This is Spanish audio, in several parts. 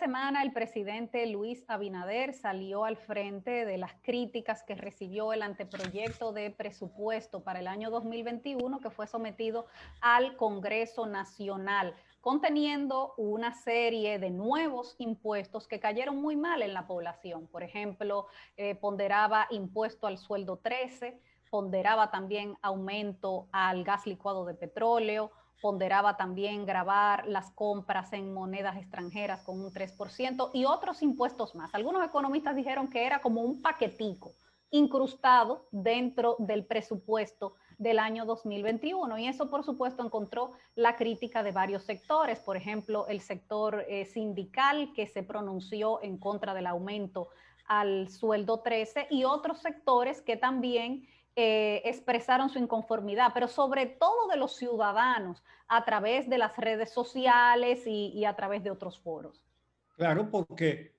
semana el presidente Luis Abinader salió al frente de las críticas que recibió el anteproyecto de presupuesto para el año 2021 que fue sometido al Congreso Nacional, conteniendo una serie de nuevos impuestos que cayeron muy mal en la población. Por ejemplo, ponderaba impuesto al sueldo 13, ponderaba también aumento al gas licuado de petróleo, ponderaba también gravar las compras en monedas extranjeras con un 3% y otros impuestos más. Algunos economistas dijeron que era como un paquetico incrustado dentro del presupuesto del año 2021 y eso por supuesto encontró la crítica de varios sectores, por ejemplo el sector sindical que se pronunció en contra del aumento al sueldo 13 y otros sectores que también expresaron su inconformidad, pero sobre todo de los ciudadanos a través de las redes sociales y a través de otros foros. Claro, porque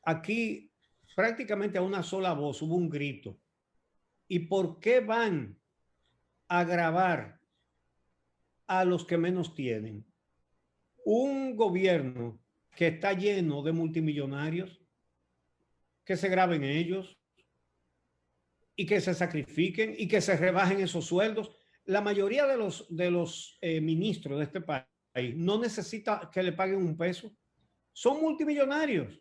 aquí prácticamente a una sola voz hubo un grito. ¿Y por qué van a gravar a los que menos tienen? Un gobierno que está lleno de multimillonarios, que se graben ellos y que se sacrifiquen y que se rebajen esos sueldos. La mayoría de los ministros de este país no necesita que le paguen un peso. Son multimillonarios.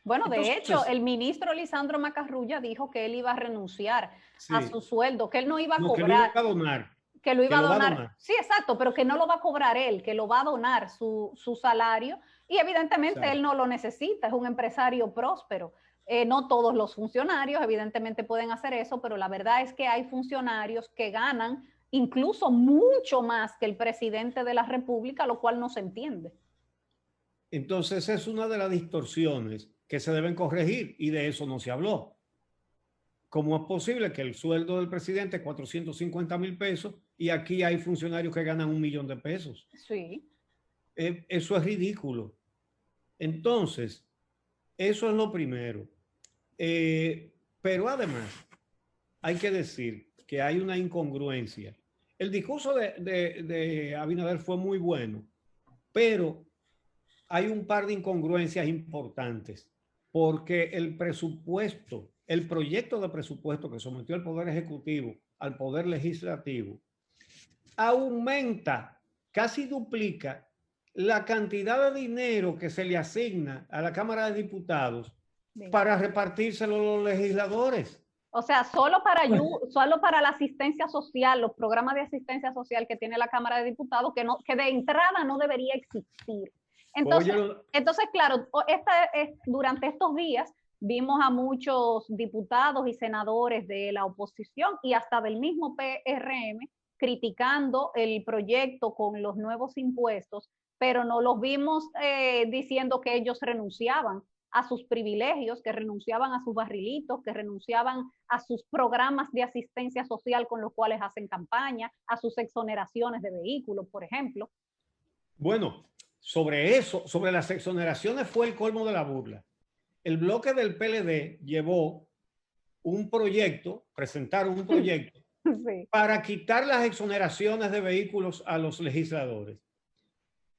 Bueno, Entonces, de hecho, el ministro Lisandro Macarrulla dijo que él iba a renunciar a su sueldo, que él no iba a cobrar. Que lo iba a donar. Que lo iba a donar. Sí, exacto, pero que no lo va a cobrar él, que lo va a donar su salario y evidentemente exacto. Él no lo necesita, es un empresario próspero. No todos los funcionarios evidentemente pueden hacer eso, pero la verdad es que hay funcionarios que ganan incluso mucho más que el presidente de la República, lo cual no se entiende. Entonces es una de las distorsiones que se deben corregir y de eso no se habló. ¿Cómo es posible que el sueldo del presidente es 450,000 pesos y aquí hay funcionarios que ganan 1,000,000 de pesos? Sí. Eso es ridículo. Entonces, eso es lo primero. Pero además, hay que decir que hay una incongruencia. El discurso de Abinader fue muy bueno, pero hay un par de incongruencias importantes, porque el presupuesto, el proyecto de presupuesto que sometió el Poder Ejecutivo al Poder Legislativo, aumenta, casi duplica la cantidad de dinero que se le asigna a la Cámara de Diputados para repartírselo a los legisladores. O sea, solo para la asistencia social, los programas de asistencia social que tiene la Cámara de Diputados, que de entrada no debería existir. Entonces claro, durante estos días vimos a muchos diputados y senadores de la oposición y hasta del mismo PRM criticando el proyecto con los nuevos impuestos, pero no los vimos diciendo que ellos renunciaban a sus privilegios, que renunciaban a sus barrilitos, que renunciaban a sus programas de asistencia social con los cuales hacen campaña, a sus exoneraciones de vehículos, por ejemplo. Bueno, sobre eso, sobre las exoneraciones fue el colmo de la burla. El bloque del PLD llevó un proyecto, presentaron un proyecto sí. para quitar las exoneraciones de vehículos a los legisladores.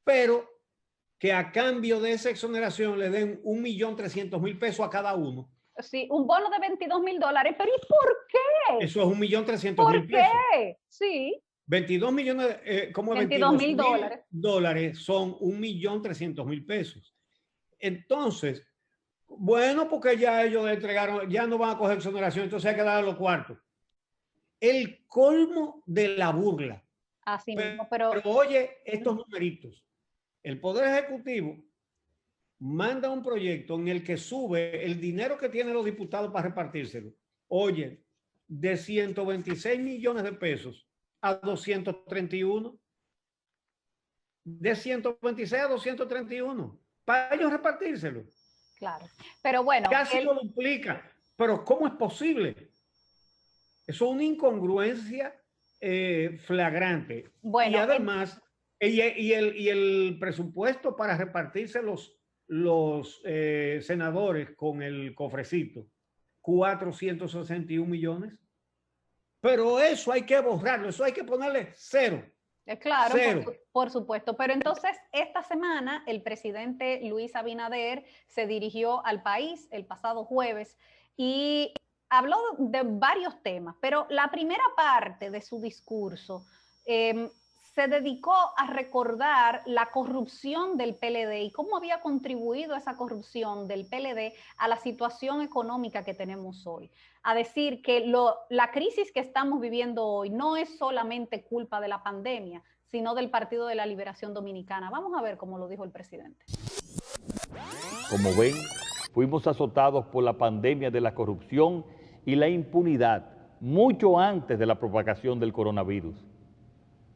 Pero que a cambio de esa exoneración le den 1,300,000 pesos a cada uno. Sí, un bono de $22,000. ¿Pero y por qué? Eso es 1,300,000 pesos. ¿Por qué? Sí. 22 millones, como 22,000 dólares. Dólares son 1,300,000 pesos. Entonces, bueno, porque ya ellos le entregaron, ya no van a coger exoneración, entonces hay que darle los cuartos. El colmo de la burla. Así mismo, pero oye, estos numeritos. El Poder Ejecutivo manda un proyecto en el que sube el dinero que tienen los diputados para repartírselo. Oye, de 126 millones de pesos a 231. De 126 a 231. Para ellos repartírselo. Claro. Pero bueno. Casi lo duplica. Pero ¿cómo es posible? Eso es una incongruencia flagrante. Bueno, y además, y el presupuesto para repartirse los senadores con el cofrecito, 461 millones. Pero eso hay que borrarlo, eso hay que ponerle cero. Claro, Cero. por supuesto. Pero entonces, esta semana, el presidente Luis Abinader se dirigió al país el pasado jueves y habló de varios temas, pero la primera parte de su discurso se dedicó a recordar la corrupción del PLD y cómo había contribuido esa corrupción del PLD a la situación económica que tenemos hoy. A decir que la crisis que estamos viviendo hoy no es solamente culpa de la pandemia, sino del Partido de la Liberación Dominicana. Vamos a ver cómo lo dijo el presidente. Como ven, fuimos azotados por la pandemia de la corrupción y la impunidad mucho antes de la propagación del coronavirus.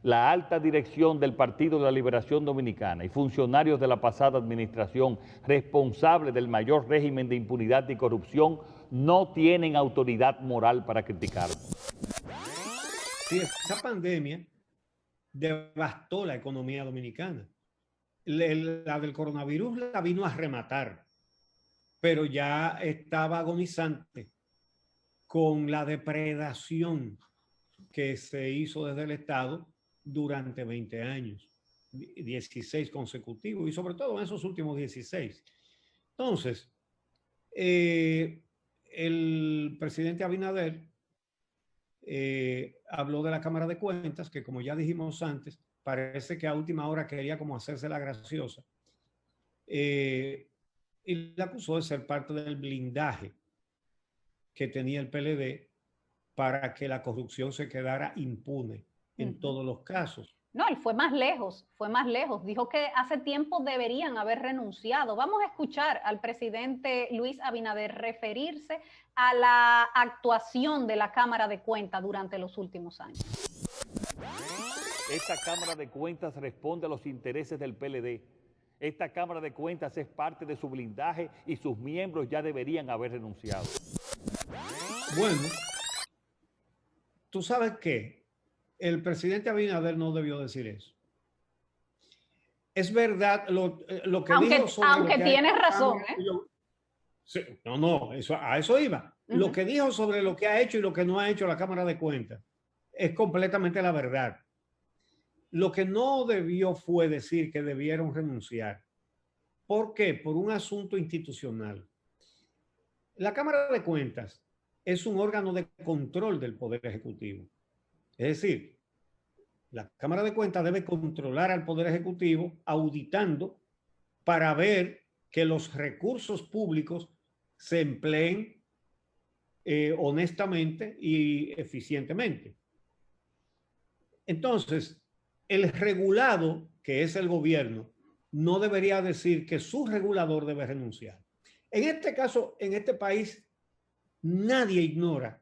La alta dirección del Partido de la Liberación Dominicana y funcionarios de la pasada administración responsables del mayor régimen de impunidad y corrupción no tienen autoridad moral para criticarnos. Sí, esa pandemia devastó la economía dominicana. La del coronavirus la vino a rematar, pero ya estaba agonizante con la depredación que se hizo desde el Estado durante 20 años, 16 consecutivos, y sobre todo en esos últimos 16. Entonces, el presidente Abinader habló de la Cámara de Cuentas, que como ya dijimos antes, parece que a última hora quería como hacerse la graciosa, y la acusó de ser parte del blindaje que tenía el PLD para que la corrupción se quedara impune en todos los casos. No, él fue más lejos, fue más lejos. Dijo que hace tiempo deberían haber renunciado. Vamos a escuchar al presidente Luis Abinader referirse a la actuación de la Cámara de Cuentas durante los últimos años. Esta Cámara de Cuentas responde a los intereses del PLD. Esta Cámara de Cuentas es parte de su blindaje y sus miembros ya deberían haber renunciado. Bueno, ¿tú sabes qué? El presidente Abinader no debió decir eso. Es verdad lo que dijo sobre... Aunque tienes razón, ¿eh? Sí, no, a eso iba. Lo que dijo sobre lo que ha hecho y lo que no ha hecho la Cámara de Cuentas es completamente la verdad. Lo que no debió fue decir que debieron renunciar. ¿Por qué? Por un asunto institucional. La Cámara de Cuentas es un órgano de control del Poder Ejecutivo. Es decir, la Cámara de Cuentas debe controlar al Poder Ejecutivo auditando para ver que los recursos públicos se empleen honestamente y eficientemente. Entonces, el regulado, que es el gobierno, no debería decir que su regulador debe renunciar. En este caso, en este país, nadie ignora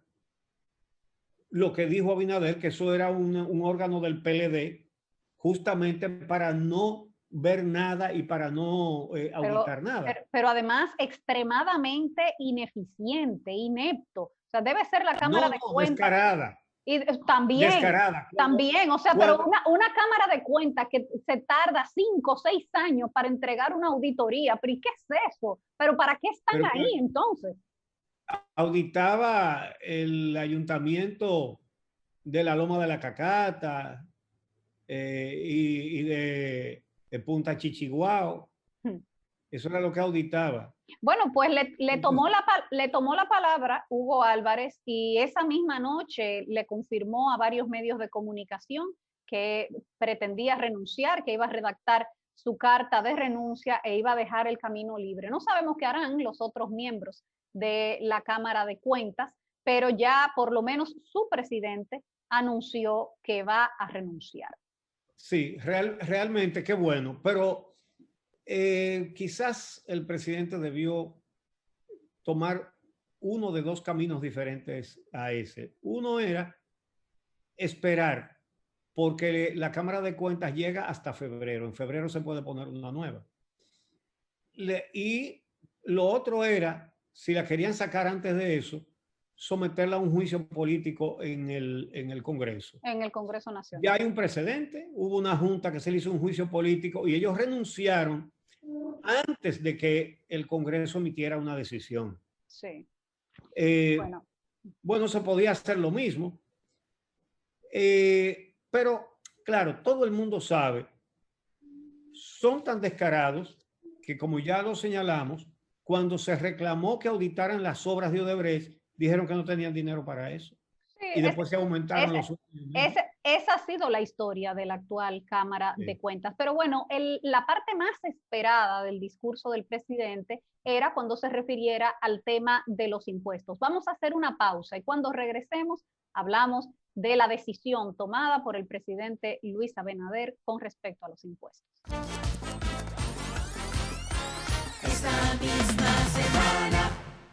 lo que dijo Abinader, que eso era un órgano del PLD, justamente para no ver nada y para no auditar nada. Pero además extremadamente ineficiente, inepto. O sea, debe ser la Cámara de Cuentas. Descarada. Y también, descarada. También, o sea, pero una Cámara de Cuentas que se tarda 5 o 6 años para entregar una auditoría, pero ¿y qué es eso? ¿Pero para qué están ahí entonces? Auditaba el ayuntamiento de la Loma de la Cacata y de Punta Chichiguao. Eso era lo que auditaba. Bueno, pues le tomó la palabra Hugo Álvarez y esa misma noche le confirmó a varios medios de comunicación que pretendía renunciar, que iba a redactar su carta de renuncia e iba a dejar el camino libre. No sabemos qué harán los otros miembros de la Cámara de Cuentas, pero ya por lo menos su presidente anunció que va a renunciar. Sí, realmente qué bueno, pero quizás el presidente debió tomar uno de dos caminos diferentes a ese. Uno era esperar, porque la Cámara de Cuentas llega hasta febrero. En febrero se puede poner una nueva. Y lo otro era, si la querían sacar antes de eso, someterla a un juicio político en el Congreso. En el Congreso Nacional. Ya hay un precedente, hubo una junta que se le hizo un juicio político y ellos renunciaron antes de que el Congreso emitiera una decisión. Sí. Bueno, se podía hacer lo mismo. Pero claro, todo el mundo sabe, son tan descarados que, como ya lo señalamos, cuando se reclamó que auditaran las obras de Odebrecht, dijeron que no tenían dinero para eso. Sí, Y después se aumentaron los... Esa ha sido la historia de la actual Cámara de Cuentas. Pero bueno, la parte más esperada del discurso del presidente era cuando se refiriera al tema de los impuestos. Vamos a hacer una pausa y cuando regresemos hablamos de la decisión tomada por el presidente Luis Abinader con respecto a los impuestos. Esa misma semana.